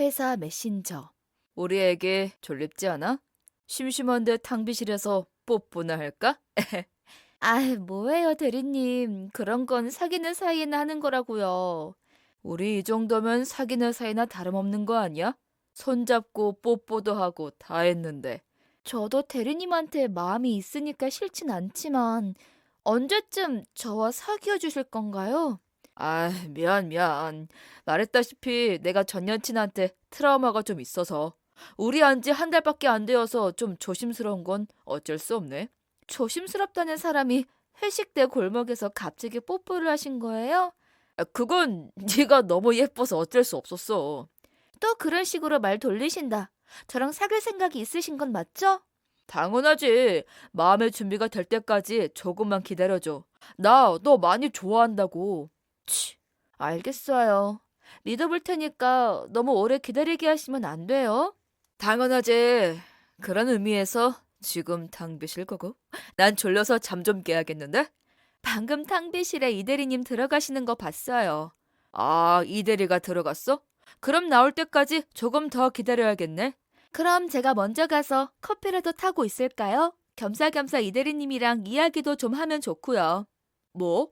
회사 메신저. 우리에게 졸립지 않아? 심심한데 탕비실에서 뽀뽀나 할까? 아, 뭐예요, 대리님. 그런 건 사귀는 사이에는 하는 거라고요. 우리 이 정도면 사귀는 사이나 다름없는 거 아니야? 손잡고 뽀뽀도 하고 다 했는데. 저도 대리님한테 마음이 있으니까 싫진 않지만 언제쯤 저와 사귀어 주실 건가요? 아, 미안. 말했다시피 내가 전 여친한테 트라우마가 좀 있어서. 우리 안 지 한 달밖에 안 되어서 좀 조심스러운 건 어쩔 수 없네. 조심스럽다는 사람이 회식 때 골목에서 갑자기 뽀뽀를 하신 거예요? 그건 네가 너무 예뻐서 어쩔 수 없었어. 또 그런 식으로 말 돌리신다. 저랑 사귈 생각이 있으신 건 맞죠? 당연하지. 마음의 준비가 될 때까지 조금만 기다려줘. 나 너 많이 좋아한다고. 치, 알겠어요. 믿어볼 테니까 너무 오래 기다리게 하시면 안 돼요. 당연하지. 그런 의미에서 지금 탕비실 거고. 난 졸려서 잠 좀 깨야겠는데? 방금 탕비실에 이대리님 들어가시는 거 봤어요. 아, 이대리가 들어갔어? 그럼 나올 때까지 조금 더 기다려야겠네. 그럼 제가 먼저 가서 커피라도 타고 있을까요? 겸사겸사 이대리님이랑 이야기도 좀 하면 좋고요. 뭐?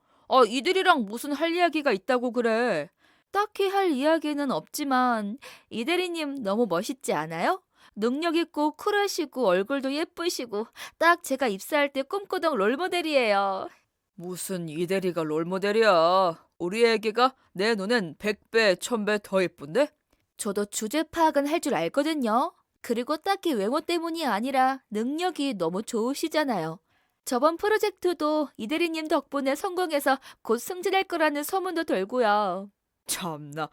이들이랑 무슨 할 이야기가 있다고 그래? 딱히 할 이야기는 없지만 이대리님 너무 멋있지 않아요? 능력 있고 쿨하시고 얼굴도 예쁘시고 딱 제가 입사할 때 꿈꾸던 롤모델이에요. 무슨 이대리가 롤모델이야. 우리 애기가 내 눈엔 100배, 1000배 더 예쁜데? 저도 주제 파악은 할 줄 알거든요. 그리고 딱히 외모 때문이 아니라 능력이 너무 좋으시잖아요. 저번 프로젝트도 이대리님 덕분에 성공해서 곧 승진할 거라는 소문도 돌고요. 참나.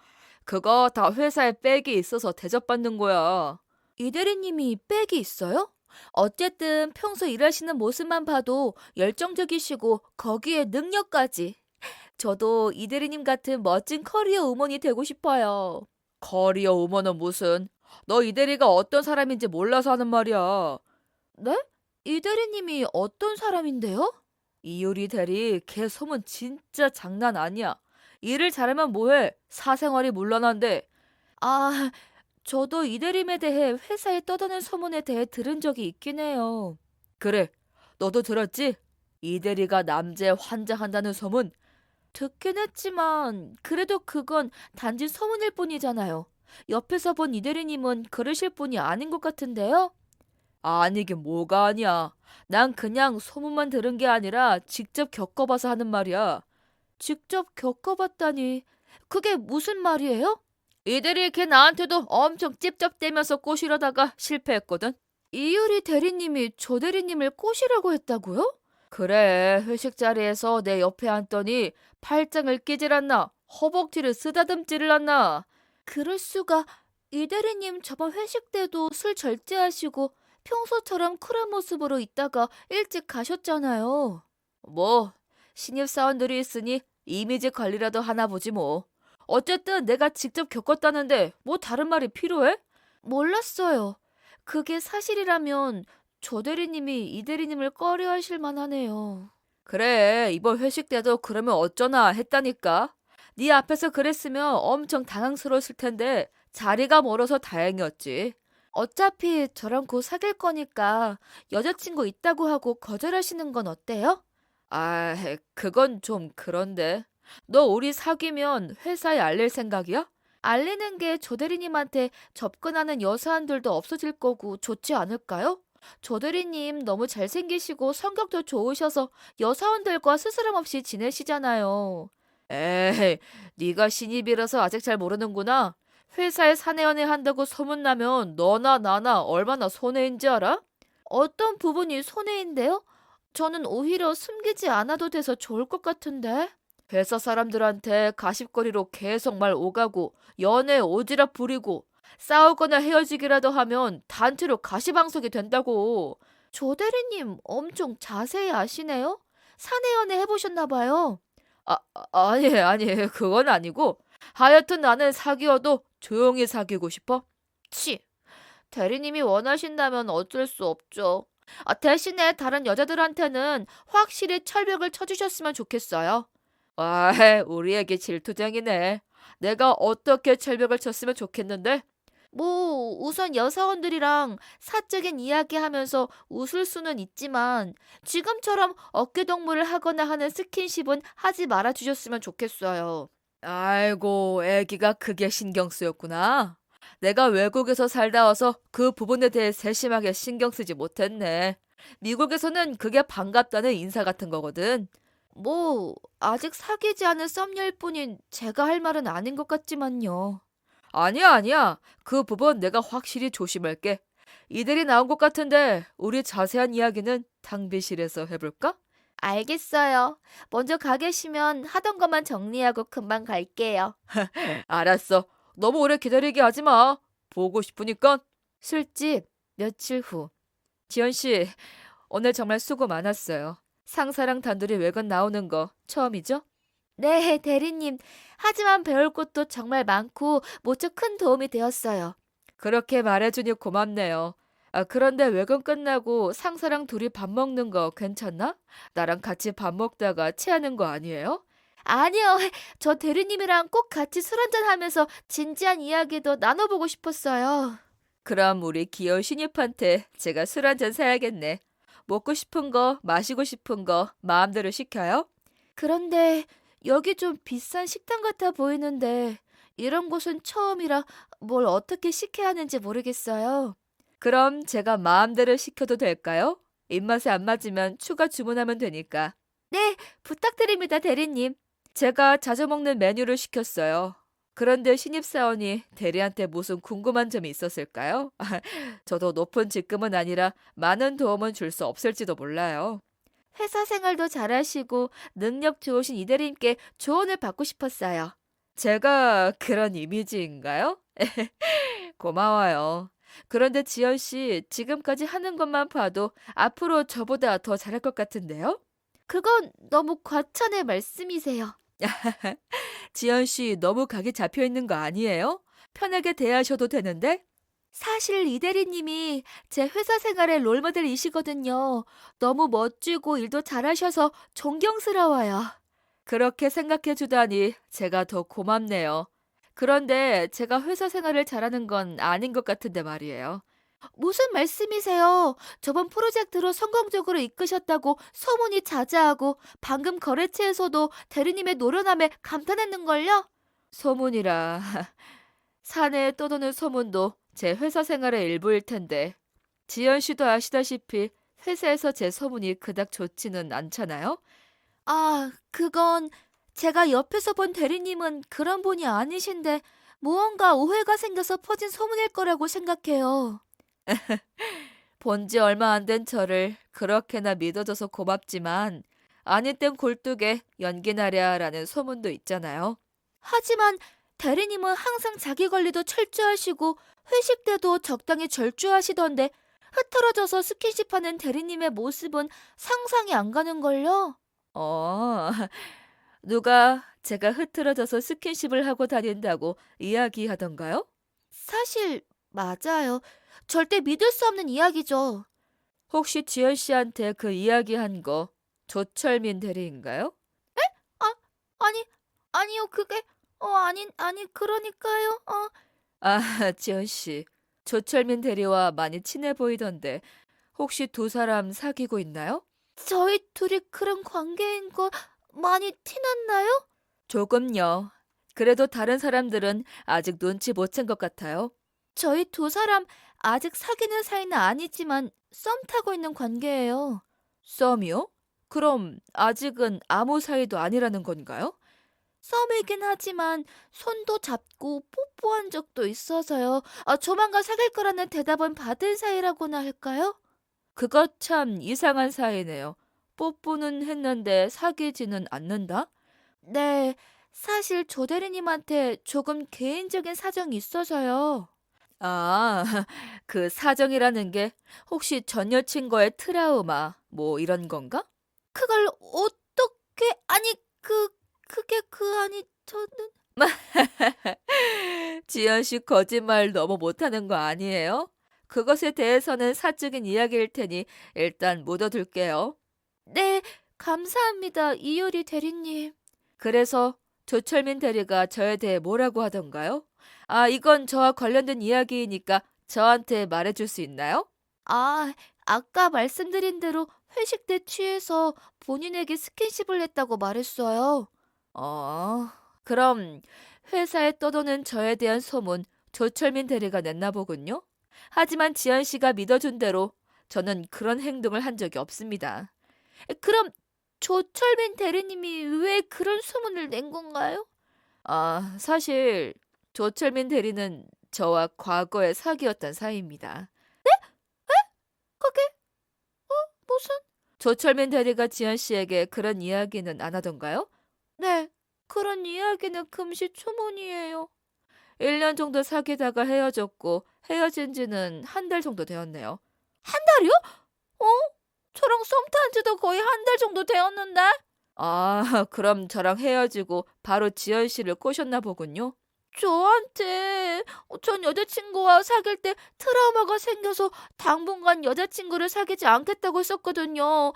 그거 다 회사에 백이 있어서 대접받는 거야. 이대리님이 백이 있어요? 어쨌든 평소 일하시는 모습만 봐도 열정적이시고 거기에 능력까지. 저도 이대리님 같은 멋진 커리어 우먼이 되고 싶어요. 커리어 우먼은 무슨. 너 이대리가 어떤 사람인지 몰라서 하는 말이야. 네? 이대리님이 어떤 사람인데요? 이효리 대리 걔 소문 진짜 장난 아니야. 일을 잘하면 뭐해. 사생활이 문란한데. 아, 저도 이대림에 대해 회사에 떠도는 소문에 대해 들은 적이 있긴 해요. 그래. 너도 들었지? 이대리가 남자에 환장한다는 소문. 듣긴 했지만 그래도 그건 단지 소문일 뿐이잖아요. 옆에서 본 이대리님은 그러실 분이 아닌 것 같은데요? 아니긴 뭐가 아니야. 난 그냥 소문만 들은 게 아니라 직접 겪어봐서 하는 말이야. 직접 겪어봤다니 그게 무슨 말이에요? 이들이 걔 나한테도 엄청 찝쩍대면서 꼬시려다가 실패했거든. 이유리 대리님이 조 대리님을 꼬시라고 했다고요? 그래, 회식 자리에서 내 옆에 앉더니 팔짱을 끼질 않나, 허벅지를 쓰다듬지를 않나. 그럴 수가. 이 대리님 저번 회식 때도 술 절제하시고 평소처럼 쿨한 모습으로 있다가 일찍 가셨잖아요. 뭐, 신입사원들이 있으니 이미지 관리라도 하나 보지 뭐. 어쨌든 내가 직접 겪었다는데 뭐 다른 말이 필요해? 몰랐어요. 그게 사실이라면 조 대리님이 이 대리님을 꺼려 하실 만하네요. 그래, 이번 회식 때도 그러면 어쩌나 했다니까. 네 앞에서 그랬으면 엄청 당황스러웠을 텐데 자리가 멀어서 다행이었지. 어차피 저랑 곧 사귈 거니까 여자친구 있다고 하고 거절하시는 건 어때요? 아, 그건 좀 그런데. 너 우리 사귀면 회사에 알릴 생각이야? 알리는 게 조 대리님한테 접근하는 여사안들도 없어질 거고 좋지 않을까요? 조 대리님 너무 잘생기시고 성격도 좋으셔서 여사원들과 스스럼 없이 지내시잖아요. 에이, 네가 신입이라서 아직 잘 모르는구나. 회사에 사내연애 한다고 소문나면 너나 나나 얼마나 손해인지 알아? 어떤 부분이 손해인데요? 저는 오히려 숨기지 않아도 돼서 좋을 것 같은데. 회사 사람들한테 가십거리로 계속 말 오가고 연애 오지랖 부리고 싸우거나 헤어지기라도 하면 단체로 가시방석이 된다고. 조 대리님 엄청 자세히 아시네요? 사내 연애 해보셨나 봐요. 아니, 그건 아니고. 하여튼 나는 사귀어도 조용히 사귀고 싶어. 치, 대리님이 원하신다면 어쩔 수 없죠. 대신에 다른 여자들한테는 확실히 철벽을 쳐주셨으면 좋겠어요. 아, 우리에게 질투쟁이네. 내가 어떻게 철벽을 쳤으면 좋겠는데? 우선 여사원들이랑 사적인 이야기하면서 웃을 수는 있지만 지금처럼 어깨동무를 하거나 하는 스킨십은 하지 말아 주셨으면 좋겠어요. 아이고, 애기가 그게 신경 쓰였구나. 내가 외국에서 살다 와서 그 부분에 대해 세심하게 신경 쓰지 못했네. 미국에서는 그게 반갑다는 인사 같은 거거든. 아직 사귀지 않은 썸녀일 뿐인 제가 할 말은 아닌 것 같지만요. 아니야, 아니야. 그 부분 내가 확실히 조심할게. 이들이 나온 것 같은데 우리 자세한 이야기는 탕비실에서 해볼까? 알겠어요. 먼저 가 계시면 하던 것만 정리하고 금방 갈게요. 알았어. 너무 오래 기다리게 하지 마. 보고 싶으니까. 술집 며칠 후. 지연 씨, 오늘 정말 수고 많았어요. 상사랑 단둘이 외근 나오는 거 처음이죠? 네, 대리님. 하지만 배울 것도 정말 많고 모처 큰 도움이 되었어요. 그렇게 말해주니 고맙네요. 아, 그런데 외근 끝나고 상사랑 둘이 밥 먹는 거 괜찮나? 나랑 같이 밥 먹다가 체하는 거 아니에요? 아니요, 저 대리님이랑 꼭 같이 술 한잔 하면서 진지한 이야기도 나눠보고 싶었어요. 그럼 우리 귀여운 신입한테 제가 술 한 잔 사야겠네. 먹고 싶은 거, 마시고 싶은 거 마음대로 시켜요? 그런데 여기 좀 비싼 식당 같아 보이는데 이런 곳은 처음이라 뭘 어떻게 시켜야 하는지 모르겠어요. 그럼 제가 마음대로 시켜도 될까요? 입맛에 안 맞으면 추가 주문하면 되니까. 네, 부탁드립니다, 대리님. 제가 자주 먹는 메뉴를 시켰어요. 그런데 신입사원이 대리한테 무슨 궁금한 점이 있었을까요? 저도 높은 직급은 아니라 많은 도움은 줄 수 없을지도 몰라요. 회사 생활도 잘하시고 능력 좋으신 이 대리님께 조언을 받고 싶었어요. 제가 그런 이미지인가요? 고마워요. 그런데 지연 씨, 지금까지 하는 것만 봐도 앞으로 저보다 더 잘할 것 같은데요? 그건 너무 과찬의 말씀이세요. 지연 씨, 너무 각이 잡혀 있는 거 아니에요? 편하게 대하셔도 되는데? 사실 이 대리님이 제 회사 생활의 롤모델이시거든요. 너무 멋지고 일도 잘하셔서 존경스러워요. 그렇게 생각해 주다니 제가 더 고맙네요. 그런데 제가 회사 생활을 잘하는 건 아닌 것 같은데 말이에요. 무슨 말씀이세요? 저번 프로젝트로 성공적으로 이끄셨다고 소문이 자자하고 방금 거래처에서도 대리님의 노련함에 감탄했는걸요? 소문이라. 사내에 떠도는 소문도 제 회사 생활의 일부일 텐데. 지연 씨도 아시다시피 회사에서 제 소문이 그닥 좋지는 않잖아요? 아, 그건 제가 옆에서 본 대리님은 그런 분이 아니신데 무언가 오해가 생겨서 퍼진 소문일 거라고 생각해요. 본지 얼마 안 된 저를 그렇게나 믿어줘서 고맙지만 아닌 땐 굴뚝에 연기나랴라는 소문도 있잖아요. 하지만 대리님은 항상 자기 관리도 철저하시고 회식 때도 적당히 절주하시던데 흐트러져서 스킨십하는 대리님의 모습은 상상이 안 가는걸요? 어, 누가 제가 흐트러져서 스킨십을 하고 다닌다고 이야기하던가요? 사실 맞아요. 절대 믿을 수 없는 이야기죠. 혹시 지연 씨한테 그 이야기한 거 조철민 대리인가요? 아, 아니, 아니요. 그게 아니 그러니까요. 아, 지연 씨. 조철민 대리와 많이 친해 보이던데 혹시 두 사람 사귀고 있나요? 저희 둘이 그런 관계인 거 많이 티났나요? 조금요. 그래도 다른 사람들은 아직 눈치 못 챈 것 같아요. 저희 두 사람 아직 사귀는 사이는 아니지만 썸 타고 있는 관계예요. 썸이요? 그럼 아직은 아무 사이도 아니라는 건가요? 썸이긴 하지만 손도 잡고 뽀뽀한 적도 있어서요. 조만간 사귈 거라는 대답은 받은 사이라고나 할까요? 그거 참 이상한 사이네요. 뽀뽀는 했는데 사귀지는 않는다? 네, 사실 조 대리님한테 조금 개인적인 사정이 있어서요. 아, 그 사정이라는 게 혹시 전 여친과의 트라우마 뭐 이런 건가? 그걸 어떻게, 저는. 지연 씨 거짓말 너무 못하는 거 아니에요? 그것에 대해서는 사적인 이야기일 테니 일단 묻어둘게요. 네, 감사합니다, 이효리 대리님. 그래서 조철민 대리가 저에 대해 뭐라고 하던가요? 이건 저와 관련된 이야기이니까 저한테 말해줄 수 있나요? 아까 말씀드린 대로 회식 때 취해서 본인에게 스킨십을 했다고 말했어요. 그럼 회사에 떠도는 저에 대한 소문 조철민 대리가 냈나 보군요. 하지만 지연 씨가 믿어준 대로 저는 그런 행동을 한 적이 없습니다. 그럼 조철민 대리님이 왜 그런 소문을 낸 건가요? 사실 조철민 대리는 저와 과거에 사귀었던 사이입니다. 그게 무슨? 조철민 대리가 지연 씨에게 그런 이야기는 안 하던가요? 네, 그런 이야기는 금시초문이에요. 1년 정도 사귀다가 헤어졌고 헤어진 지는 한 달 정도 되었네요. 한 달이요? 어? 저랑 썸 탄 지도 거의 한 달 정도 되었는데? 그럼 저랑 헤어지고 바로 지연 씨를 꼬셨나 보군요. 저한테 전 여자친구와 사귈 때 트라우마가 생겨서 당분간 여자친구를 사귀지 않겠다고 했었거든요.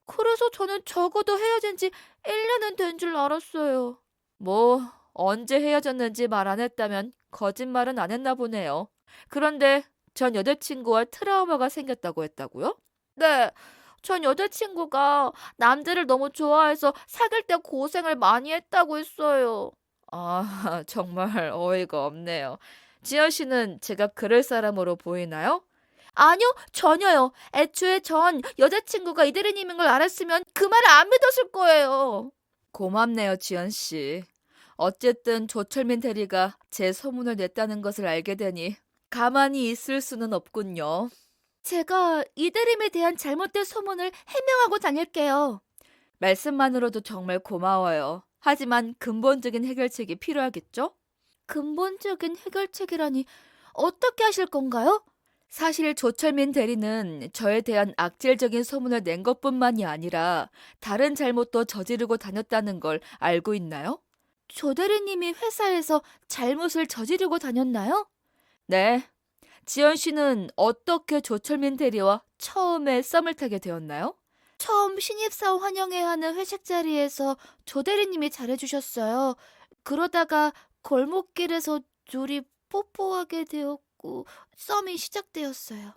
그래서 저는 적어도 헤어진 지 1년은 된 줄 알았어요. 뭐 언제 헤어졌는지 말 안 했다면 거짓말은 안 했나 보네요. 그런데 전 여자친구와 트라우마가 생겼다고 했다고요? 네, 전 여자친구가 남들을 너무 좋아해서 사귈 때 고생을 많이 했다고 했어요. 정말 어이가 없네요. 지연 씨는 제가 그럴 사람으로 보이나요? 아니요, 전혀요. 애초에 전 여자친구가 이대리님인 걸 알았으면 그 말을 안 믿었을 거예요. 고맙네요, 지연 씨. 어쨌든 조철민 대리가 제 소문을 냈다는 것을 알게 되니 가만히 있을 수는 없군요. 제가 이대림에 대한 잘못된 소문을 해명하고 다닐게요. 말씀만으로도 정말 고마워요. 하지만 근본적인 해결책이 필요하겠죠? 근본적인 해결책이라니 어떻게 하실 건가요? 사실 조철민 대리는 저에 대한 악질적인 소문을 낸 것뿐만이 아니라 다른 잘못도 저지르고 다녔다는 걸 알고 있나요? 조 대리님이 회사에서 잘못을 저지르고 다녔나요? 네. 지연 씨는 어떻게 조철민 대리와 처음에 썸을 타게 되었나요? 처음 신입사원 환영회 하는 회식 자리에서 조 대리님이 잘해주셨어요. 그러다가 골목길에서 둘이 뽀뽀하게 되었고 썸이 시작되었어요.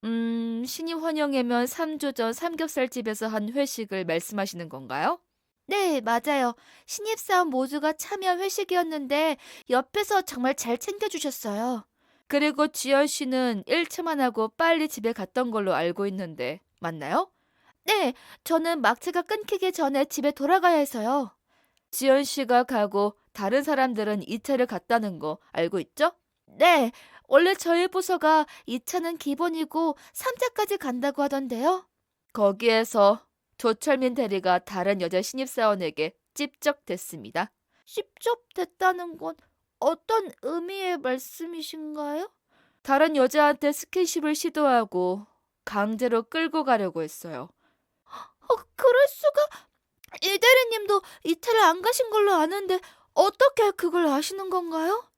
신입 환영회면 3주 전 삼겹살집에서 한 회식을 말씀하시는 건가요? 네, 맞아요. 신입사원 모두가 참여한 회식이었는데 옆에서 정말 잘 챙겨주셨어요. 그리고 지연 씨는 1차만 하고 빨리 집에 갔던 걸로 알고 있는데 맞나요? 네, 저는 막차가 끊기기 전에 집에 돌아가야 해서요. 지연 씨가 가고 다른 사람들은 2차를 갔다는 거 알고 있죠? 네, 원래 저희 부서가 2차는 기본이고 3차까지 간다고 하던데요. 거기에서 조철민 대리가 다른 여자 신입사원에게 찝적댔습니다. 씹접됐다는 건 어떤 의미의 말씀이신가요? 다른 여자한테 스킨십을 시도하고 강제로 끌고 가려고 했어요. 그럴 수가? 이 대리님도 2차를 안 가신 걸로 아는데 어떻게 그걸 아시는 건가요?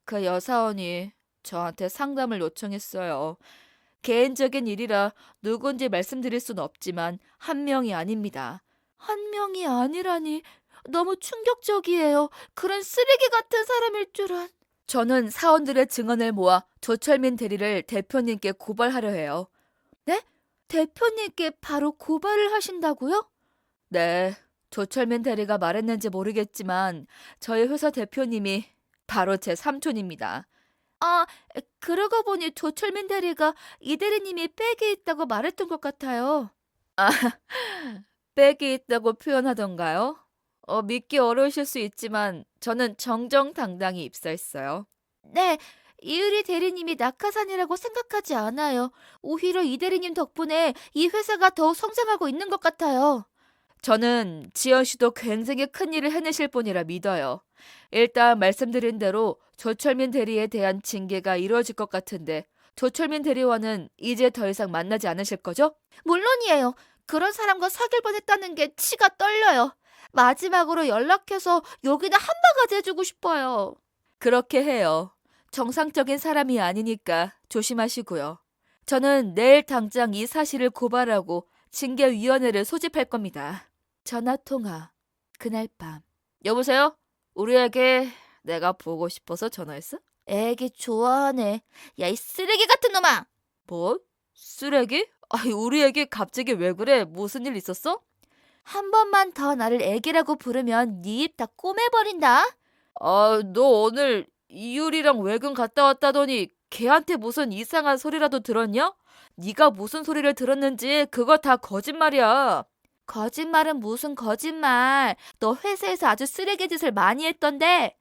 그 여사원이 저한테 상담을 요청했어요. 개인적인 일이라 누군지 말씀드릴 수는 없지만 한 명이 아닙니다. 한 명이 아니라니 너무 충격적이에요. 그런 쓰레기 같은 사람일 줄은. 저는 사원들의 증언을 모아 조철민 대리를 대표님께 고발하려 해요. 네? 대표님께 바로 고발을 하신다고요? 네, 조철민 대리가 말했는지 모르겠지만 저희 회사 대표님이 바로 제 삼촌입니다. 그러고 보니 조철민 대리가 이 대리님이 백이 있다고 말했던 것 같아요. 백이 있다고 표현하던가요? 믿기 어려우실 수 있지만 저는 정정당당히 입사했어요. 네, 이유리 대리님이 낙하산이라고 생각하지 않아요. 오히려 이 대리님 덕분에 이 회사가 더욱 성장하고 있는 것 같아요. 저는 지연 씨도 굉장히 큰 일을 해내실 분이라 믿어요. 일단 말씀드린 대로 조철민 대리에 대한 징계가 이루어질 것 같은데 조철민 대리와는 이제 더 이상 만나지 않으실 거죠? 물론이에요. 그런 사람과 사귈 뻔했다는 게 치가 떨려요. 마지막으로 연락해서 욕이나 한 바가지 해주고 싶어요. 그렇게 해요. 정상적인 사람이 아니니까 조심하시고요. 저는 내일 당장 이 사실을 고발하고 징계위원회를 소집할 겁니다. 전화통화. 그날 밤. 여보세요? 우리에게 내가 보고 싶어서 전화했어? 애기 좋아하네. 야, 이 쓰레기 같은 놈아! 뭐? 쓰레기? 아이, 우리 애기 갑자기 왜 그래? 무슨 일 있었어? 한 번만 더 나를 애기라고 부르면 네 입 다 꼬매버린다. 아, 너 오늘 이효리랑 외근 갔다 왔다더니 걔한테 무슨 이상한 소리라도 들었냐? 네가 무슨 소리를 들었는지 그거 다 거짓말이야. 거짓말은 무슨 거짓말. 너 회사에서 아주 쓰레기 짓을 많이 했던데.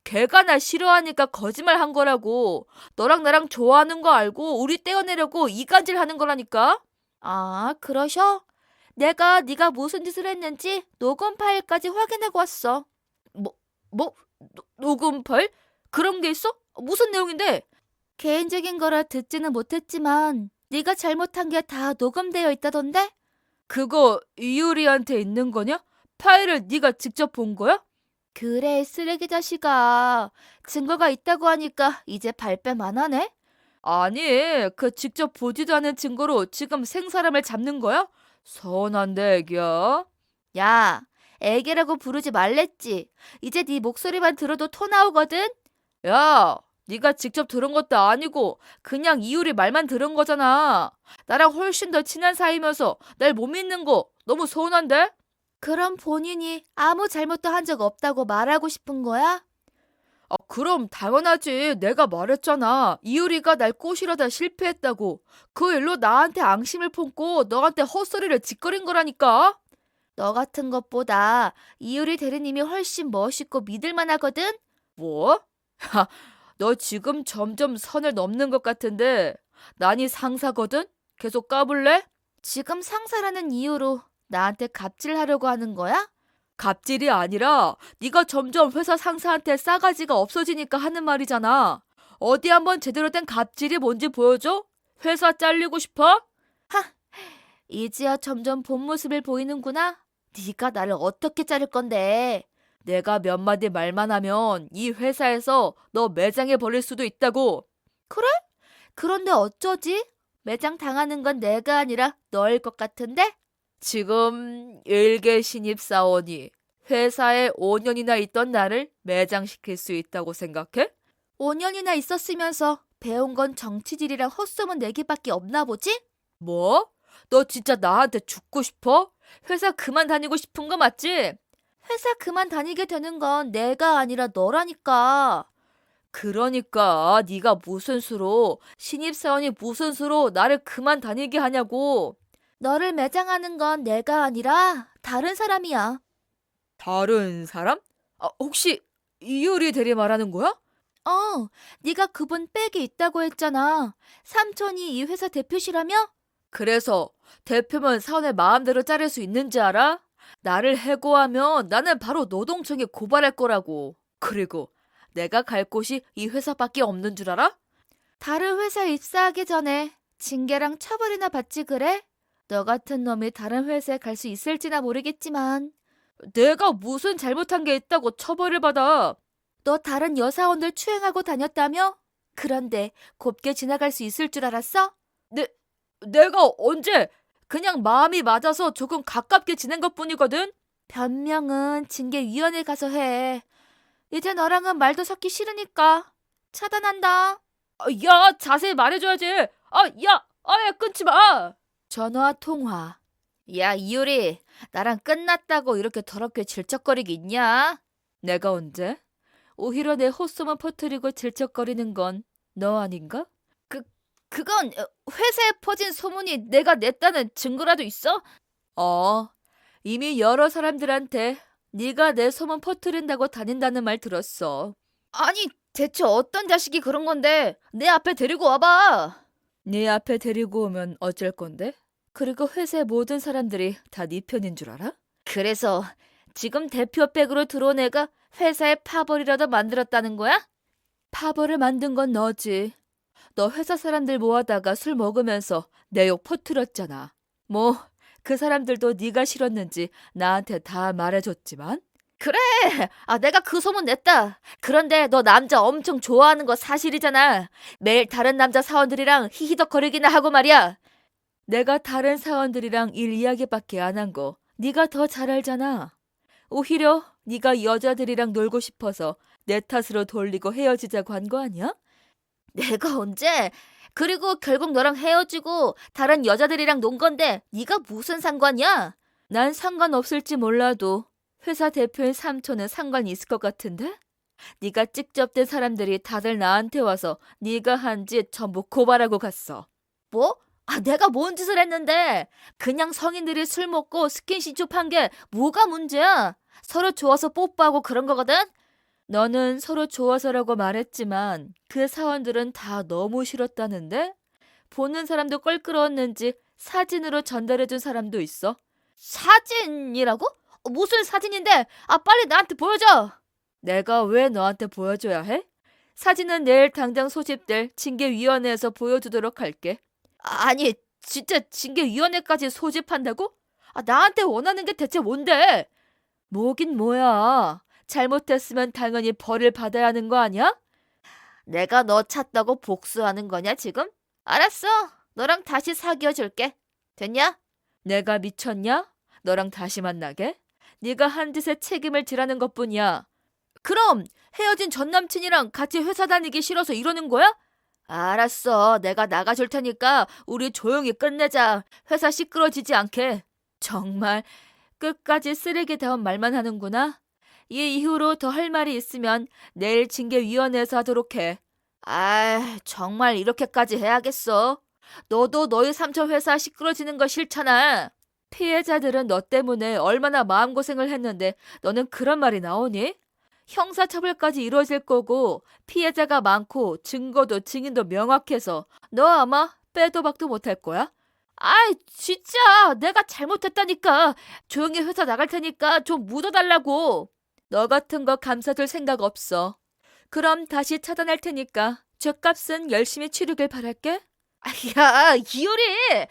걔가 날 싫어하니까 거짓말 한 거라고. 너랑 나랑 좋아하는 거 알고 우리 떼어내려고 이간질 하는 거라니까. 아, 그러셔? 내가 네가 무슨 짓을 했는지 녹음 파일까지 확인하고 왔어. 뭐? 녹음 파일? 그런 게 있어? 무슨 내용인데? 개인적인 거라 듣지는 못했지만 네가 잘못한 게 다 녹음되어 있다던데? 그거 이효리한테 있는 거냐? 파일을 네가 직접 본 거야? 그래, 쓰레기 자식아. 증거가 있다고 하니까 이제 발뺌 안 하네? 아니, 그 직접 보지도 않은 증거로 지금 생사람을 잡는 거야? 서운한데, 애기야. 야, 애기라고 부르지 말랬지. 이제 네 목소리만 들어도 토 나오거든? 야, 네가 직접 들은 것도 아니고 그냥 이효리 말만 들은 거잖아. 나랑 훨씬 더 친한 사이면서 날 못 믿는 거 너무 서운한데? 그럼 본인이 아무 잘못도 한 적 없다고 말하고 싶은 거야? 아, 그럼 당연하지. 내가 말했잖아. 이효리가 날 꼬시려다 실패했다고. 그 일로 나한테 앙심을 품고 너한테 헛소리를 짓거린 거라니까. 너 같은 것보다 이효리 대리님이 훨씬 멋있고 믿을만 하거든? 뭐? 야, 너 지금 점점 선을 넘는 것 같은데 난이 상사거든? 계속 까불래? 지금 상사라는 이유로 나한테 갑질하려고 하는 거야? 갑질이 아니라 네가 점점 회사 상사한테 싸가지가 없어지니까 하는 말이잖아. 어디 한번 제대로 된 갑질이 뭔지 보여줘? 회사 잘리고 싶어? 이제야 점점 본 모습을 보이는구나. 네가 나를 어떻게 자를 건데? 내가 몇 마디 말만 하면 이 회사에서 너 매장에 버릴 수도 있다고. 그런데 어쩌지? 매장 당하는 건 내가 아니라 너일 것 같은데? 지금 일개 신입사원이 회사에 5년이나 있던 나를 매장시킬 수 있다고 생각해? 5년이나 있었으면서 배운 건 정치질이랑 헛소문 내기밖에 없나 보지? 뭐? 너 진짜 나한테 죽고 싶어? 회사 그만 다니고 싶은 거 맞지? 회사 그만 다니게 되는 건 내가 아니라 너라니까. 그러니까 네가 무슨 수로 신입사원이 무슨 수로 나를 그만 다니게 하냐고. 너를 매장하는 건 내가 아니라 다른 사람이야. 다른 사람? 아, 혹시 이효리 대리 말하는 거야? 네가 그분 백이 있다고 했잖아. 삼촌이 이 회사 대표시라며? 그래서 대표면 사원을 마음대로 자를 수 있는지 알아? 나를 해고하면 나는 바로 노동청에 고발할 거라고. 그리고 내가 갈 곳이 이 회사밖에 없는 줄 알아? 다른 회사에 입사하기 전에 징계랑 처벌이나 받지 그래? 너 같은 놈이 다른 회사에 갈 수 있을지나 모르겠지만 내가 무슨 잘못한 게 있다고 처벌을 받아. 너 다른 여사원들 추행하고 다녔다며? 그런데 곱게 지나갈 수 있을 줄 알았어? 내가 언제 그냥 마음이 맞아서 조금 가깝게 지낸 것뿐이거든. 변명은 징계위원회 가서 해. 이제 너랑은 말도 섞기 싫으니까 차단한다. 아, 야, 자세히 말해줘야지. 야, 끊지 마. 전화 통화. 야, 이효리, 나랑 끝났다고 이렇게 더럽게 질척거리기 있냐? 내가 언제? 오히려 내 헛소문 퍼뜨리고 질척거리는 건 너 아닌가? 그건 회사에 퍼진 소문이 내가 냈다는 증거라도 있어? 이미 여러 사람들한테 네가 내 소문 퍼뜨린다고 다닌다는 말 들었어. 아니, 대체 어떤 자식이 그런 건데 내 앞에 데리고 와봐. 네 앞에 데리고 오면 어쩔 건데? 그리고 회사의 모든 사람들이 다 네 편인 줄 알아? 그래서 지금 대표백으로 들어온 애가 회사에 파벌이라도 만들었다는 거야? 파벌을 만든 건 너지. 너 회사 사람들 모아다가 술 먹으면서 내 욕 퍼뜨렸잖아. 뭐 그 사람들도 네가 싫었는지 나한테 다 말해줬지만. 그래, 내가 그 소문 냈다. 그런데 너 남자 엄청 좋아하는 거 사실이잖아. 매일 다른 남자 사원들이랑 히히덕거리기나 하고 말이야. 내가 다른 사원들이랑 일 이야기밖에 안 한 거 네가 더 잘 알잖아. 오히려 네가 여자들이랑 놀고 싶어서 내 탓으로 돌리고 헤어지자고 한 거 아니야? 내가 언제? 그리고 결국 너랑 헤어지고 다른 여자들이랑 논 건데 네가 무슨 상관이야? 난 상관없을지 몰라도 회사 대표인 삼촌은 상관이 있을 것 같은데? 네가 직접 된 사람들이 다들 나한테 와서 네가 한 짓 전부 고발하고 갔어. 뭐? 내가 뭔 짓을 했는데? 그냥 성인들이 술 먹고 스킨십업 한 게 뭐가 문제야? 서로 좋아서 뽀뽀하고 그런 거거든? 너는 서로 좋아서라고 말했지만 그 사원들은 다 너무 싫었다는데? 보는 사람도 껄끄러웠는지 사진으로 전달해준 사람도 있어. 사진이라고? 무슨 사진인데? 빨리 나한테 보여줘! 내가 왜 너한테 보여줘야 해? 사진은 내일 당장 소집될 징계위원회에서 보여주도록 할게. 아니, 진짜 징계위원회까지 소집한다고? 나한테 원하는 게 대체 뭔데? 뭐긴 뭐야. 잘못했으면 당연히 벌을 받아야 하는 거 아니야? 내가 너 찾다고 복수하는 거냐, 지금? 알았어. 너랑 다시 사귀어 줄게. 됐냐? 내가 미쳤냐? 너랑 다시 만나게? 네가 한 짓에 책임을 지라는 것뿐이야. 그럼 헤어진 전 남친이랑 같이 회사 다니기 싫어서 이러는 거야? 알았어. 내가 나가줄 테니까 우리 조용히 끝내자. 회사 시끄러지지 않게. 정말 끝까지 쓰레기다운 말만 하는구나. 이 이후로 더 할 말이 있으면 내일 징계위원회에서 하도록 해. 정말 이렇게까지 해야겠어. 너도 너희 삼촌 회사 시끄러지는 거 싫잖아. 피해자들은 너 때문에 얼마나 마음고생을 했는데 너는 그런 말이 나오니? 형사처벌까지 이루어질 거고 피해자가 많고 증거도 증인도 명확해서 너 아마 빼도 박도 못할 거야. 진짜 내가 잘못했다니까. 조용히 회사 나갈 테니까 좀 묻어달라고. 너 같은 거 감싸줄 생각 없어. 그럼 다시 차단할 테니까 죗값은 열심히 치르길 바랄게. 야, 이효리!